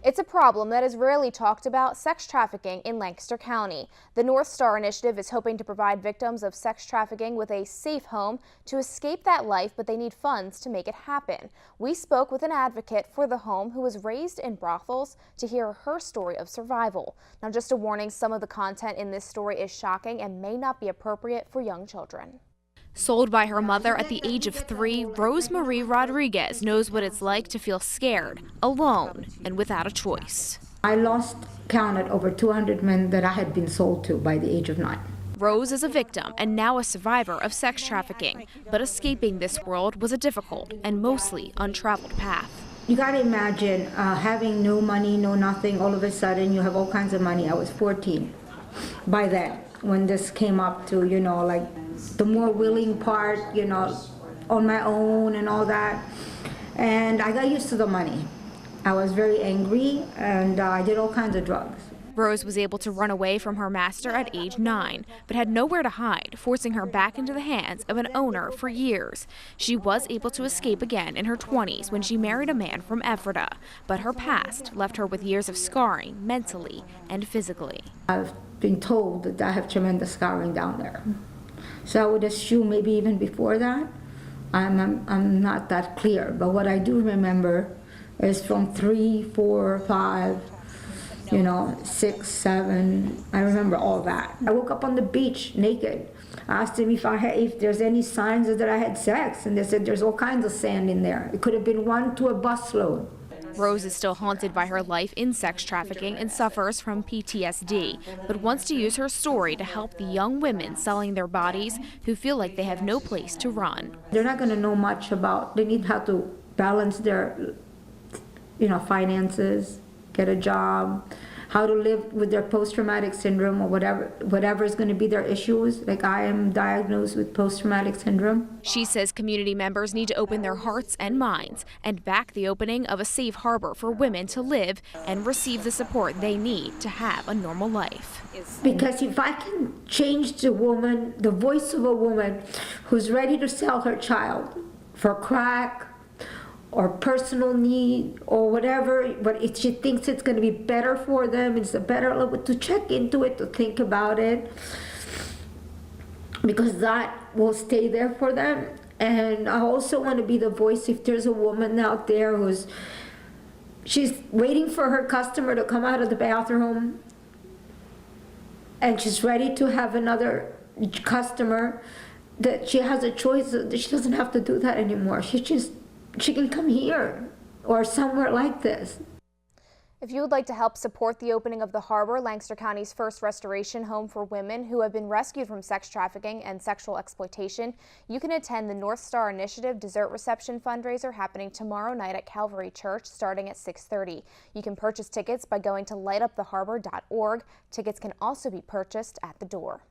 It's a problem that is rarely talked about: sex trafficking in Lancaster County. The North Star Initiative is hoping to provide victims of sex trafficking with a safe home to escape that life, but they need funds to make it happen. We spoke with an advocate for the home who was raised in brothels to hear her story of survival. Now, just a warning, some of the content in this story is shocking and may not be appropriate for young children. Sold by her mother at the age of 3, Rosemarie Rodriguez knows what it's like to feel scared, alone, and without a choice. I lost count at over 200 men that I had been sold to by the age of 9. Rose is a victim and now a survivor of sex trafficking, but escaping this world was a difficult and mostly untraveled path. You gotta imagine having no money, no nothing, all of a sudden you have all kinds of money. I was 14 by then when this came up to, like the more willing part, on my own and all that. And I got used to the money. I was very angry and I did all kinds of drugs. Rose was able to run away from her master at age 9, but had nowhere to hide, forcing her back into the hands of an owner for years. She was able to escape again in her 20s when she married a man from Ephrata, but her past left her with years of scarring mentally and physically. I've been told that I have tremendous scarring down there. So I would assume maybe even before that. I'm not that clear, but what I do remember is from 3, 4, 5, 6, 7. I remember all that. I woke up on the beach naked. I asked them if there's any signs that I had sex, and they said there's all kinds of sand in there. It could have been 1 to a busload. Rose is still haunted by her life in sex trafficking and suffers from PTSD, but wants to use her story to help the young women selling their bodies who feel like they have no place to run. They're not going to know much about, they need how to balance their, finances, get a job, how to live with their post-traumatic syndrome or whatever is going to be their issues. Like I am diagnosed with post-traumatic syndrome. She says community members need to open their hearts and minds and back the opening of a safe harbor for women to live and receive the support they need to have a normal life. Because if I can change the voice of a woman who's ready to sell her child for crack, or personal need, or whatever, but if she thinks it's going to be better for them, it's a better to check into it, to think about it, because that will stay there for them. And I also want to be the voice if there's a woman out there she's waiting for her customer to come out of the bathroom, and she's ready to have another customer, that she has a choice, that she doesn't have to do that anymore. She can come here or somewhere like this. If you would like to help support the opening of the harbor, Lancaster County's first restoration home for women who have been rescued from sex trafficking and sexual exploitation, you can attend the North Star Initiative dessert reception fundraiser happening tomorrow night at Calvary Church starting at 6:30. You can purchase tickets by going to lightuptheharbor.org. Tickets can also be purchased at the door.